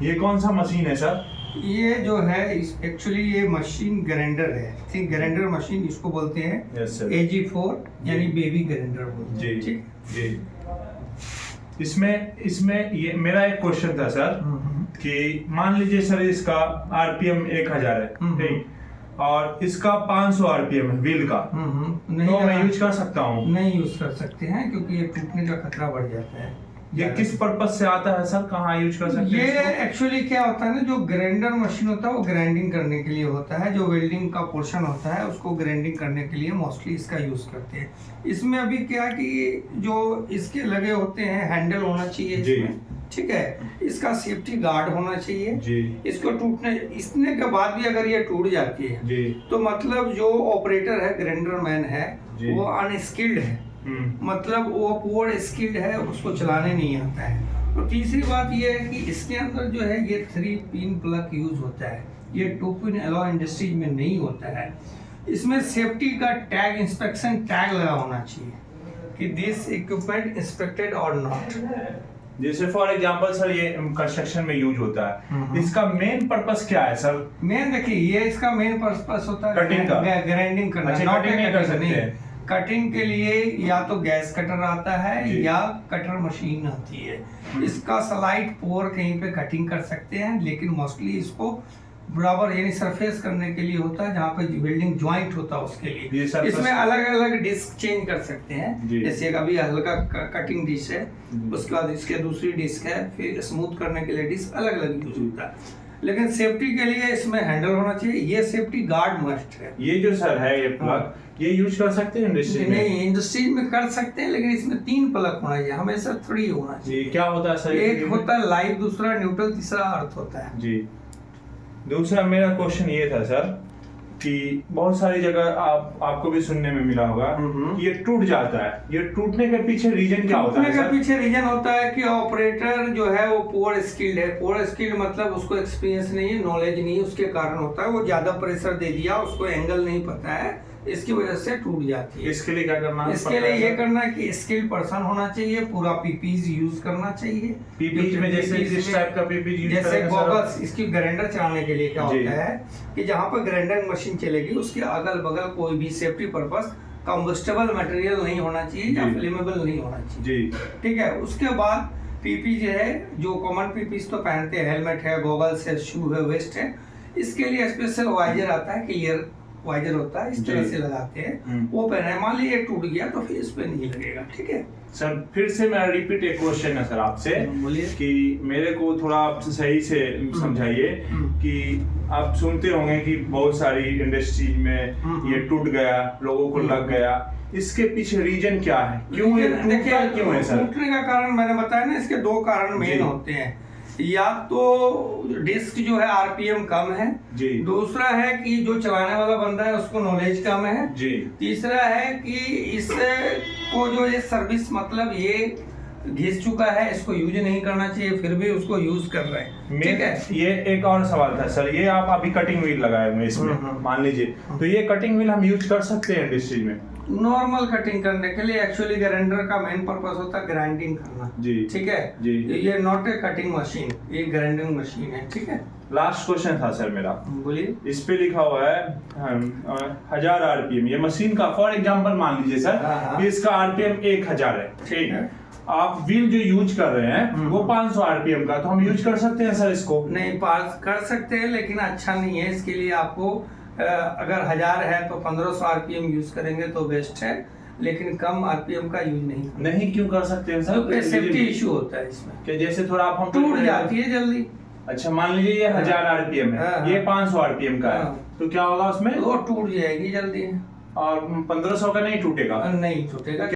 ये कौन सा मशीन है सर? ये जो है एक्चुअली ये मशीन ग्राइंडर है, ठीक, ग्राइंडर मशीन इसको बोलते हैं। Yes sir. AG4 यानी बेबी ग्राइंडर बोलते हैं, जी ठीक। जी। इसमें ये मेरा एक क्वेश्चन था सर कि मान लीजिए सर इसका RPM 1000 है, ठीक, और इसका 500 RPM है व्हील का, नहीं, तो मैं यूज कर सकता हूँ? नहीं यूज कर सकते हैं क्योंकि ये टूटने का खतरा बढ़ जाता है। ये किस पर्पज से आता है सर, कहाँ यूज कर सकते हैं ये इसको? एक्चुअली क्या होता है ना, जो ग्राइंडर मशीन होता है वो ग्राइंडिंग करने के लिए होता है, जो वेल्डिंग का पोर्शन होता है उसको ग्राइंडिंग करने के लिए मोस्टली इसका यूज करते हैं। इसमें अभी क्या कि जो इसके लगे होते हैं हैंडल होना चाहिए इसमें, ठीक है, इसका सेफ्टी गार्ड होना चाहिए जी। इसको इसने के बाद भी अगर ये टूट जाती है जी, तो मतलब जो ऑपरेटर है, ग्राइंडर मैन है, वो अनस्किल्ड है, मतलब वो पुअर स्किल्ड है, उसको चलाने नहीं आता है। तो तीसरी बात ये है कि इसके अंदर जो है ये 3 पिन प्लग यूज होता है, ये 2 पिन अलाउ इंडस्ट्रीज में नहीं होता है। इसमें सेफ्टी का टैग, इंस्पेक्शन टैग लगा होना चाहिए कि दिस इक्विपमेंट इंस्पेक्टेड और नॉट। जैसे फॉर एग्जांपल सर ये कंस्ट्रक्शन में यूज होता है, इसका मेन पर्पस क्या है सर? मेन देखिए, ये इसका मेन पर्पस होता है कटिंग का, ग्राइंडिंग करना। अच्छा, कटिंग नहीं कर सकते हैं। कटिंग के लिए या तो गैस कटर आता है या कटर मशीन आती है। इसका स्लाइड पोर कहीं पे कटिंग कर सकते हैं, लेकिन मोस्टली इसको बराबर यानी सरफेस करने के लिए होता है, जहाँ पे वेल्डिंग ज्वाइंट होता है उसके लिए। इसमें अलग अलग डिस्क चेंज कर सकते हैं, जैसे अभी हल्का कटिंग डिस्क है, उसके बाद इसके दूसरी डिस्क है, फिर स्मूथ करने के लिए डिस्क अलग अलग यूज होता है। लेकिन सेफ्टी के लिए इसमें हैंडल होना चाहिए, ये सेफ्टी गार्ड मस्ट है। ये जो सर है ये प्लग, ये यूज कर सकते हैं इंडस्ट्री में? नहीं, इंडस्ट्री में कर सकते हैं, लेकिन इसमें 3 प्लग होना चाहिए, हमेशा 3 होना चाहिए। क्या होता है सर? एक होता है लाइव, दूसरा न्यूट्रल, तीसरा अर्थ होता है जी। दूसरा मेरा क्वेश्चन ये था सर कि बहुत सारी जगह आपको भी सुनने में मिला होगा कि ये टूट जाता है, ये टूटने के पीछे रीजन क्या होता है? टूटने के पीछे रीजन होता है कि ऑपरेटर जो है वो पुअर स्किल्ड है। पुअर स्किल्ड मतलब उसको एक्सपीरियंस नहीं है, नॉलेज नहीं है, उसके कारण होता है। वो ज्यादा प्रेशर दे दिया, उसको एंगल नहीं पता है, इसकी वजह से टूट जाती है। इसके लिए क्या करना है? इसके लिए ये करना है कि स्किल्ड पर्सन होना चाहिए, पूरा पीपीज यूज करना चाहिए। पीपीज में जैसे किस टाइप का पीपीज यूज जैसे गॉगल्स, इसकी ग्राइंडर चलाने के लिए क्या होता है कि जहाँ पर ग्राइंडर मशीन चलेगी उसके अगल बगल कोई भी सेफ्टी पर्पस कंबस्टेबल मटेरियल नहीं होना चाहिए या फ्लेमेबल नहीं होना चाहिए, ठीक है। उसके बाद पीपी जो है, जो कॉमन पीपीज तो पहनते हैं, हेलमेट है, गॉगल्स है, शू है, वेस्ट है, इसके लिए स्पेशल वाइजर आता है, क्लियर वाइजर होता है, इस तरह से लगाते हैं, वो पहने। मान लीजिए एक टूट गया तो फिर इस पे नहीं लगेगा, ठीक है सर। फिर से मैं रिपीट एक क्वेश्चन है सर आपसे, बोलिए कि मेरे को थोड़ा आप सही से समझाइए कि आप सुनते होंगे कि बहुत सारी इंडस्ट्री में ये टूट गया, लोगों को लग गया, इसके पीछे रीजन क्या है, क्यों ये टूटता क्यों है सर? टूटने का कारण मैंने बताया ना, इसके 2 कारण मेन होते हैं। या तो डिस्क जो है RPM कम है जी, दूसरा है कि जो चलाने वाला बंदा है उसको नॉलेज कम है जी, तीसरा है कि इसको जो ये सर्विस मतलब ये घिस चुका है, इसको यूज नहीं करना चाहिए, फिर भी उसको यूज कर रहे हैं, ठीक है। ये एक और सवाल था सर, ये आप अभी कटिंग व्हील लगाए हुए इसमें, मान लीजिए, तो ये कटिंग व्हील हम यूज कर सकते हैं इंडस्ट्री में? नॉर्मल कटिंग करने के लिए एक्चुअली ग्राइंडर का मेन पर्पस होता है ग्राइंडिंग करना जी, ठीक है जी। ये नॉट ए कटिंग मशीन, ये ग्राइंडिंग मशीन है, ठीक है। लास्ट क्वेश्चन था सर मेरा, बोलिए। इस पे लिखा हुआ है 1000 RPM, ये मशीन का फॉर एग्जांपल मान लीजिए सर, इसका RPM 1000 है, ठीक है। आप व्हील जो यूज कर रहे हैं वो 500 RPM का, तो हम यूज कर सकते हैं सर इसको? नहीं, पास कर सकते हैं, लेकिन अच्छा नहीं है। इसके लिए आपको अगर 1000 है तो 1500 RPM यूज करेंगे तो बेस्ट है, लेकिन कम RPM का यूज नहीं क्यों कर सकते हैं सर? तो सेफ्टी इशू होता है इसमें, कि जैसे थोड़ा आप हम टूट जाती है जल्दी। अच्छा, मान लीजिए ये 1000 RPM है, ये 500 RPM का है, तो क्या होगा उसमें? वो टूट जाएगी जल्दी, और 1500 का नहीं टूटेगा? नहीं टूटेगा।